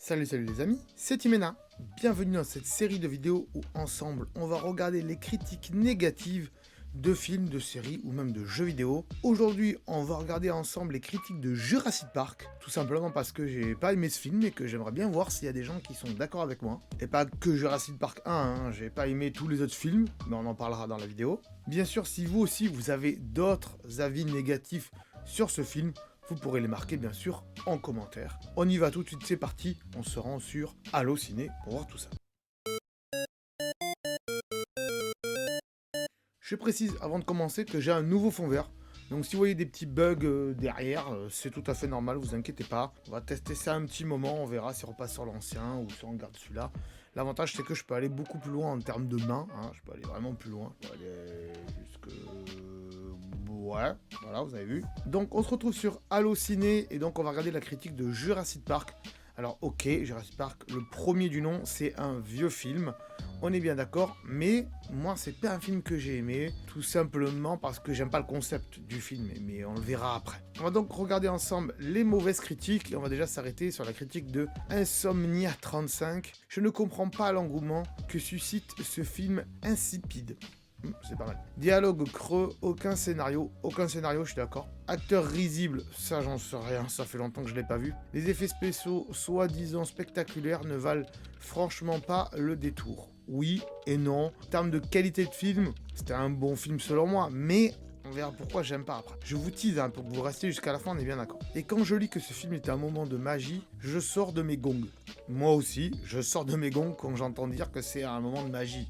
Salut les amis, c'est Timena. Bienvenue dans cette série de vidéos où ensemble on va regarder les critiques négatives de films, de séries ou même de jeux vidéo. Aujourd'hui on va regarder ensemble les critiques de Jurassic Park, tout simplement parce que j'ai pas aimé ce film et que j'aimerais bien voir s'il y a des gens qui sont d'accord avec moi. Et pas que Jurassic Park 1, j'ai pas aimé tous les autres films, mais on en parlera dans la vidéo. Bien sûr, si vous aussi vous avez d'autres avis négatifs sur ce film, vous pourrez les marquer bien sûr en commentaire. On y va tout de suite, c'est parti, on se rend sur Allociné pour voir tout ça. Je précise avant de commencer que j'ai un nouveau fond vert. Donc si vous voyez des petits bugs derrière, c'est tout à fait normal, vous inquiétez pas. On va tester ça un petit moment, on verra si on repasse sur l'ancien ou si on garde celui-là. L'avantage c'est que je peux aller beaucoup plus loin en termes de main, je peux aller vraiment plus loin. Je peux aller jusque... Ouais, voilà, vous avez vu. Donc on se retrouve sur Allociné et donc on va regarder la critique de Jurassic Park. Alors ok, Jurassic Park, le premier du nom, c'est un vieux film, on est bien d'accord, mais moi c'est pas un film que j'ai aimé, tout simplement parce que j'aime pas le concept du film, mais on le verra après. On va donc regarder ensemble les mauvaises critiques, et on va déjà s'arrêter sur la critique de Insomnia35. Je ne comprends pas l'engouement que suscite ce film insipide. C'est pas mal. Dialogue creux, aucun scénario, je suis d'accord. Acteur risible, ça j'en sais rien, ça fait longtemps que je l'ai pas vu. Les effets spéciaux, soi-disant spectaculaires, ne valent franchement pas le détour. Oui et non. En termes de qualité de film, c'était un bon film selon moi, mais on verra pourquoi j'aime pas après. Je vous tease pour que vous restiez jusqu'à la fin, on est bien d'accord. Et quand je lis que ce film est un moment de magie, je sors de mes gongs. Moi aussi, je sors de mes gongs quand j'entends dire que c'est un moment de magie.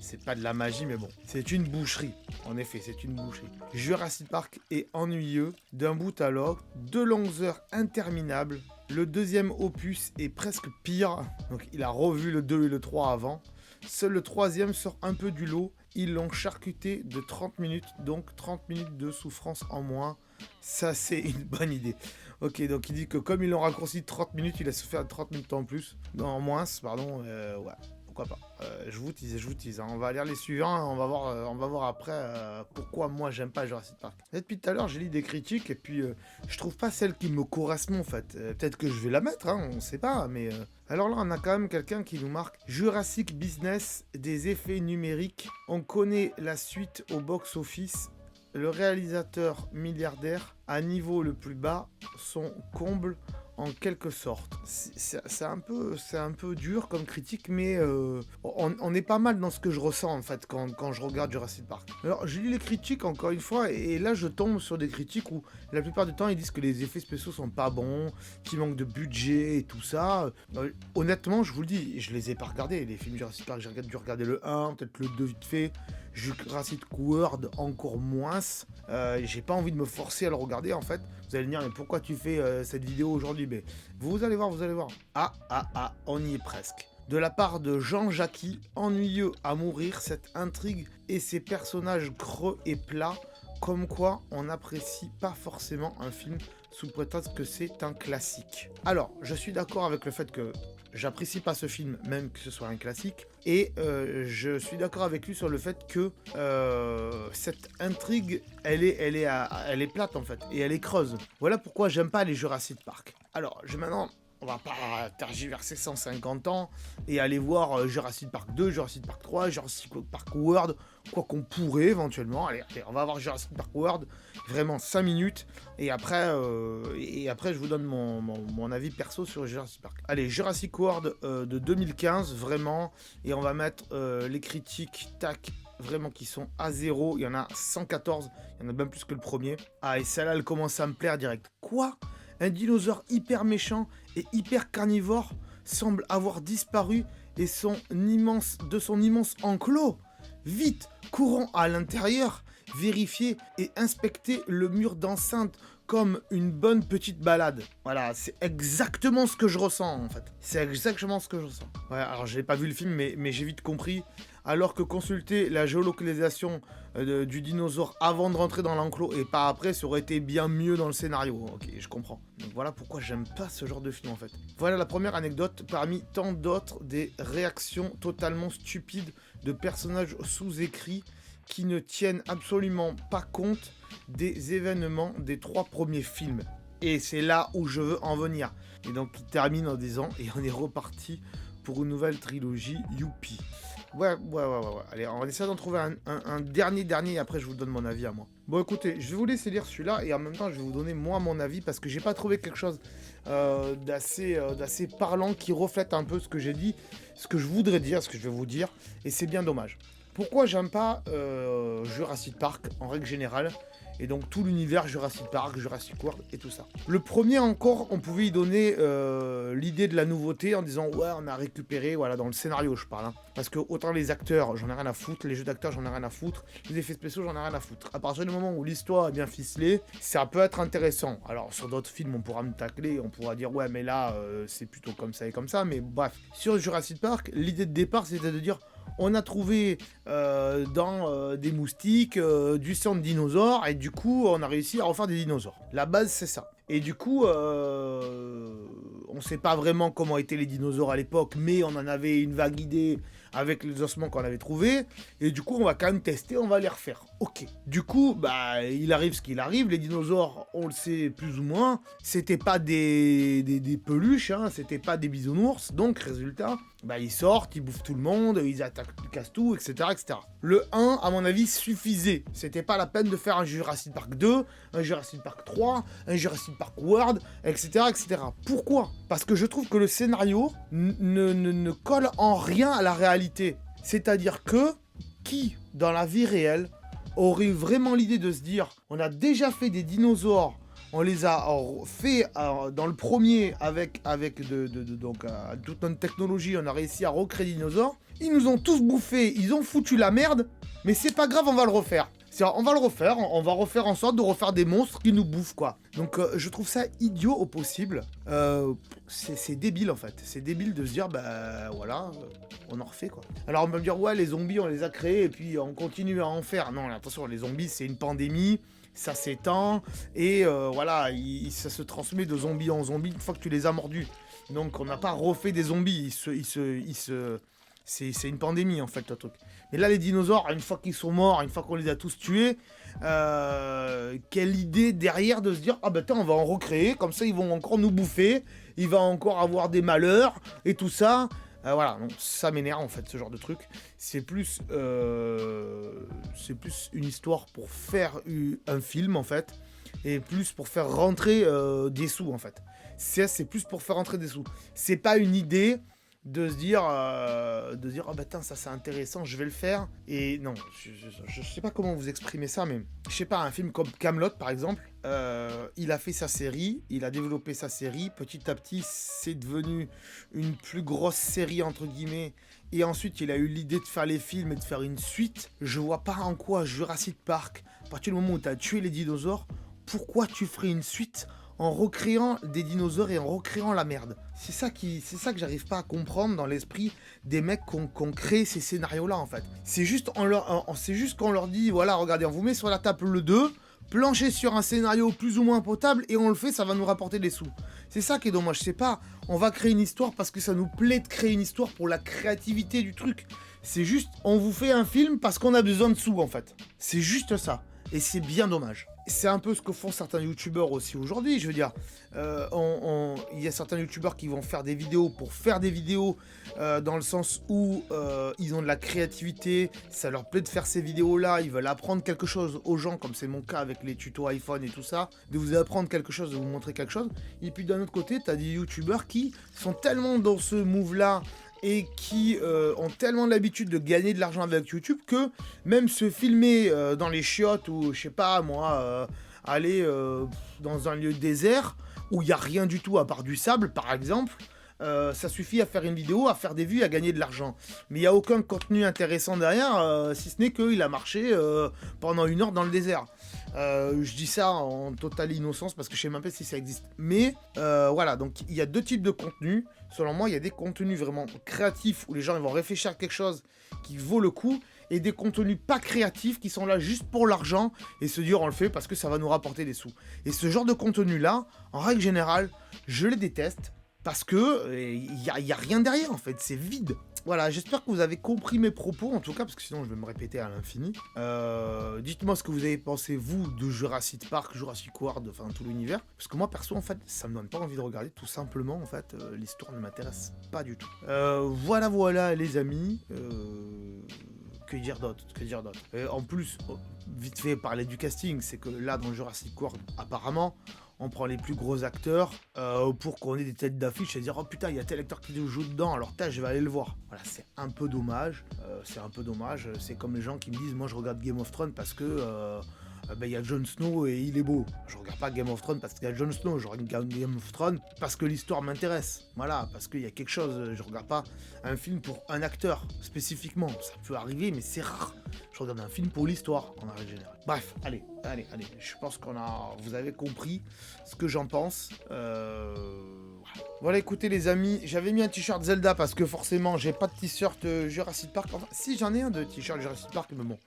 C'est pas de la magie, mais bon. C'est une boucherie. En effet, c'est une boucherie. Jurassic Park est ennuyeux, d'un bout à l'autre, 2 longues heures interminables. Le deuxième opus est presque pire. Donc il a revu le 2 et le 3 avant. Seul le troisième sort un peu du lot. Ils l'ont charcuté de 30 minutes, donc 30 minutes de souffrance en moins. Ça, c'est une bonne idée. Ok, donc il dit que comme ils l'ont raccourci de 30 minutes, il a souffert 30 minutes en plus. Non, en moins, pardon, ouais. Pourquoi pas. Je vous tease. On va lire les suivants, on va voir après pourquoi moi j'aime pas Jurassic Park. Et depuis tout à l'heure, j'ai lu des critiques et puis je trouve pas celle qui me correspond en fait. Peut-être que je vais la mettre, on sait pas, mais... Alors là, on a quand même quelqu'un qui nous marque Jurassic Business, des effets numériques. On connaît la suite au box-office. Le réalisateur milliardaire, à niveau le plus bas, son comble en quelque sorte. C'est un peu dur comme critique, mais on est pas mal dans ce que je ressens en fait quand je regarde Jurassic Park. Alors je lis les critiques encore une fois, et là je tombe sur des critiques où la plupart du temps ils disent que les effets spéciaux sont pas bons, qu'il manque de budget et tout ça. Honnêtement, je vous le dis, je les ai pas regardés, les films Jurassic Park. J'ai dû regarder le 1, peut-être le 2 vite fait. Jurassic World encore moins. J'ai pas envie de me forcer à le regarder en fait. Vous allez me dire, mais pourquoi tu fais cette vidéo aujourd'hui? Mais vous allez voir. On y est presque. De la part de Jean Jacqui, ennuyeux à mourir, cette intrigue et ses personnages creux et plats, comme quoi on n'apprécie pas forcément un film sous prétexte que c'est un classique. Alors, je suis d'accord avec le fait que j'apprécie pas ce film, même que ce soit un classique, et je suis d'accord avec lui sur le fait que cette intrigue, elle est plate en fait, et elle est creuse. Voilà pourquoi j'aime pas les Jurassic Park. Alors, maintenant, on va pas tergiverser 150 ans et aller voir Jurassic Park 2, Jurassic Park 3, Jurassic Park World, quoi qu'on pourrait éventuellement. Allez, on va voir Jurassic Park World, vraiment 5 minutes, et après je vous donne mon avis perso sur Jurassic Park. Allez, Jurassic World de 2015, vraiment, et on va mettre les critiques, tac, vraiment qui sont à zéro. Il y en a 114, il y en a même plus que le premier. Ah, et celle-là, elle commence à me plaire direct. Quoi ? Un dinosaure hyper méchant et hyper carnivore semble avoir disparu et de son immense enclos. Vite, courons à l'intérieur, vérifier et inspecter le mur d'enceinte comme une bonne petite balade. Voilà, c'est exactement ce que je ressens en fait. C'est exactement ce que je ressens. Ouais, alors j'ai pas vu le film, mais j'ai vite compris. Alors que consulter la géolocalisation du dinosaure avant de rentrer dans l'enclos et pas après, ça aurait été bien mieux dans le scénario. Ok, je comprends. Donc voilà pourquoi j'aime pas ce genre de film en fait. Voilà la première anecdote parmi tant d'autres, des réactions totalement stupides de personnages sous-écrits qui ne tiennent absolument pas compte des événements des 3 premiers films. Et c'est là où je veux en venir. Et donc il termine en disant, et on est reparti pour une nouvelle trilogie, youpi. Ouais. Allez, on va essayer d'en trouver un dernier, et après je vous donne mon avis à moi. Bon écoutez, je vais vous laisser lire celui-là, et en même temps je vais vous donner moi mon avis, parce que j'ai pas trouvé quelque chose d'assez parlant qui reflète un peu ce que j'ai dit, ce que je voudrais dire, ce que je vais vous dire, et c'est bien dommage. Pourquoi j'aime pas Jurassic Park en règle générale, et donc tout l'univers Jurassic Park, Jurassic World et tout ça. Le premier encore, on pouvait y donner l'idée de la nouveauté en disant ouais on a récupéré, voilà dans le scénario je parle, hein. Parce que autant les acteurs j'en ai rien à foutre, les jeux d'acteurs j'en ai rien à foutre, les effets spéciaux j'en ai rien à foutre. À partir du moment où l'histoire est bien ficelée, ça peut être intéressant. Alors sur d'autres films on pourra me tacler, on pourra dire ouais mais là c'est plutôt comme ça et comme ça, mais bref. Sur Jurassic Park, l'idée de départ c'était de dire on a trouvé dans des moustiques du sang de dinosaures et du coup on a réussi à refaire des dinosaures. La base c'est ça. Et du coup on sait pas vraiment comment étaient les dinosaures à l'époque, mais on en avait une vague idée avec les ossements qu'on avait trouvés. Et du coup on va quand même tester, on va les refaire. Ok. Du coup bah il arrive ce qu'il arrive, les dinosaures on le sait plus ou moins, c'était pas des peluches, hein, c'était pas des bisounours, donc résultat, bah ils sortent, ils bouffent tout le monde, ils attaquent, ils cassent tout, etc. etc. Le 1 à mon avis suffisait, c'était pas la peine de faire un Jurassic Park 2, un Jurassic Park 3, un Jurassic Park World, etc. etc. Pourquoi ? Parce que je trouve que le scénario ne colle en rien à la réalité. C'est-à-dire que, qui, dans la vie réelle, aurait eu vraiment l'idée de se dire, on a déjà fait des dinosaures, on les a fait dans le premier avec donc, toute notre technologie, on a réussi à recréer des dinosaures, ils nous ont tous bouffés, ils ont foutu la merde, mais c'est pas grave, on va le refaire. On va le refaire, on va refaire en sorte de refaire des monstres qui nous bouffent, quoi. Donc je trouve ça idiot au possible. C'est débile, en fait. C'est débile de se dire, bah voilà, on en refait, quoi. Alors on va me dire, ouais, les zombies, on les a créés et puis on continue à en faire. Non, attention, les zombies, c'est une pandémie, ça s'étend, et voilà, ça se transmet de zombie en zombie une fois que tu les as mordus. Donc on n'a pas refait des zombies, c'est une pandémie en fait le truc. Mais là les dinosaures, une fois qu'ils sont morts, une fois qu'on les a tous tués, quelle idée derrière de se dire ah bah tiens on va en recréer, comme ça ils vont encore nous bouffer, il va encore avoir des malheurs et tout ça. Voilà, donc ça m'énerve en fait ce genre de truc. C'est plus une histoire pour faire un film en fait, et plus pour faire rentrer des sous en fait. C'est plus pour faire rentrer des sous. C'est pas une idée de se dire ah bah tiens ça c'est intéressant, je vais le faire. Et non, je sais pas comment vous exprimer ça, mais je sais pas, un film comme Kaamelott par exemple, il a fait sa série, il a développé sa série, petit à petit c'est devenu une plus grosse série entre guillemets, et ensuite il a eu l'idée de faire les films et de faire une suite. Je vois pas en quoi Jurassic Park, à partir du moment où tu as tué les dinosaures, pourquoi tu ferais une suite en recréant des dinosaures et en recréant la merde. C'est ça que j'arrive pas à comprendre dans l'esprit des mecs qu'on crée ces scénarios-là, en fait. C'est juste qu'on leur dit, voilà, regardez, on vous met sur la table le 2, planchez sur un scénario plus ou moins potable, et on le fait, ça va nous rapporter des sous. C'est ça qui est dommage, c'est pas, on va créer une histoire parce que ça nous plaît de créer une histoire pour la créativité du truc. C'est juste, on vous fait un film parce qu'on a besoin de sous, en fait. C'est juste ça. Et c'est bien dommage. C'est un peu ce que font certains youtubeurs aussi aujourd'hui, je veux dire. Il y a certains youtubeurs qui vont faire des vidéos pour faire des vidéos, dans le sens où ils ont de la créativité, ça leur plaît de faire ces vidéos-là, ils veulent apprendre quelque chose aux gens, comme c'est mon cas avec les tutos iPhone et tout ça, de vous apprendre quelque chose, de vous montrer quelque chose. Et puis d'un autre côté, t'as des youtubeurs qui sont tellement dans ce move-là, et qui ont tellement l'habitude de gagner de l'argent avec YouTube que même se filmer dans les chiottes ou je sais pas moi, aller dans un lieu désert où il n'y a rien du tout à part du sable par exemple, ça suffit à faire une vidéo, à faire des vues, à gagner de l'argent. Mais il n'y a aucun contenu intéressant derrière, si ce n'est qu'il a marché pendant 1 heure dans le désert. Je dis ça en totale innocence parce que je sais même pas si ça existe. Mais voilà, donc il y a 2 types de contenus. Selon moi, il y a des contenus vraiment créatifs où les gens ils vont réfléchir à quelque chose qui vaut le coup, et des contenus pas créatifs qui sont là juste pour l'argent et se dire on le fait parce que ça va nous rapporter des sous. Et ce genre de contenu là, en règle générale, je les déteste. Parce que y a rien derrière, en fait, c'est vide. Voilà, j'espère que vous avez compris mes propos, en tout cas, parce que sinon je vais me répéter à l'infini. Dites-moi ce que vous avez pensé, vous, de Jurassic Park, Jurassic World, enfin tout l'univers. Parce que moi, perso, en fait, ça me donne pas envie de regarder, tout simplement, en fait, l'histoire ne m'intéresse pas du tout. Voilà, les amis. Que dire d'autre, en plus, vite fait, parler du casting, c'est que là, dans Jurassic World, apparemment, on prend les plus gros acteurs pour qu'on ait des têtes d'affiche et dire oh putain il y a tel acteur qui joue dedans alors je vais aller le voir. Voilà, c'est un peu dommage, c'est comme les gens qui me disent moi je regarde Game of Thrones parce que il y a Jon Snow et il est beau. Je regarde pas Game of Thrones parce qu'il y a Jon Snow, je regarde Game of Thrones parce que l'histoire m'intéresse. Voilà, parce qu'il y a quelque chose, je regarde pas un film pour un acteur spécifiquement, ça peut arriver mais c'est rare. Je regarde un film pour l'histoire en règle générale. Bref, allez, je pense vous avez compris ce que j'en pense. Voilà, écoutez les amis, j'avais mis un t-shirt Zelda parce que forcément j'ai pas de t-shirt Jurassic Park. Enfin, si j'en ai un de t-shirt Jurassic Park, mais bon.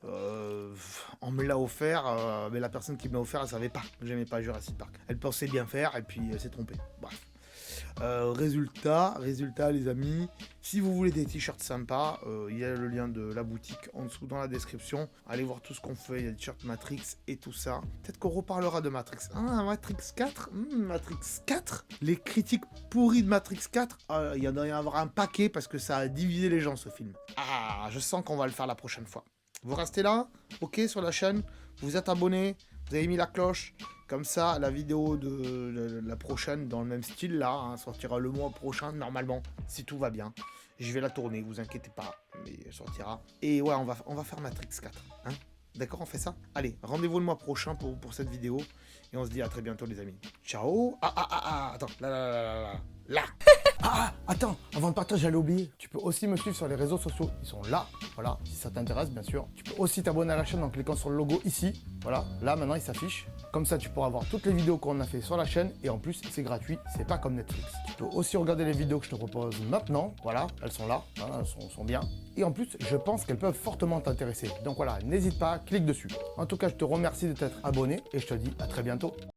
On me l'a offert, mais la personne qui me l'a offert, elle savait pas que j'aimais pas Jurassic Park. Elle pensait bien faire et puis elle s'est trompée. Bref. Résultat, les amis, si vous voulez des t-shirts sympas, il y a le lien de la boutique en dessous dans la description. Allez voir tout ce qu'on fait, il y a des t-shirts Matrix et tout ça. Peut-être qu'on reparlera de Matrix. Ah, Matrix 4 Matrix 4 Les critiques pourries de Matrix 4, il y en a avoir un paquet parce que ça a divisé les gens ce film. Ah, je sens qu'on va le faire la prochaine fois. Vous restez là, ok, sur la chaîne, vous êtes abonné, vous avez mis la cloche, comme ça, la vidéo de la prochaine, dans le même style là, sortira le mois prochain, normalement, si tout va bien. Je vais la tourner, vous inquiétez pas, mais elle sortira. Et ouais, on va faire Matrix 4, hein. D'accord, on fait ça? Allez, rendez-vous le mois prochain pour cette vidéo, et on se dit à très bientôt les amis. Ciao. Attends, là. Ah, attends, avant de partir, j'allais oublier. Tu peux aussi me suivre sur les réseaux sociaux. Ils sont là, voilà, si ça t'intéresse, bien sûr. Tu peux aussi t'abonner à la chaîne en cliquant sur le logo ici. Voilà, là, maintenant, il s'affiche. Comme ça, tu pourras voir toutes les vidéos qu'on a fait sur la chaîne. Et en plus, c'est gratuit, c'est pas comme Netflix. Tu peux aussi regarder les vidéos que je te propose maintenant. Voilà, elles sont là, hein, elles sont bien. Et en plus, je pense qu'elles peuvent fortement t'intéresser. Donc voilà, n'hésite pas, clique dessus. En tout cas, je te remercie de t'être abonné et je te dis à très bientôt.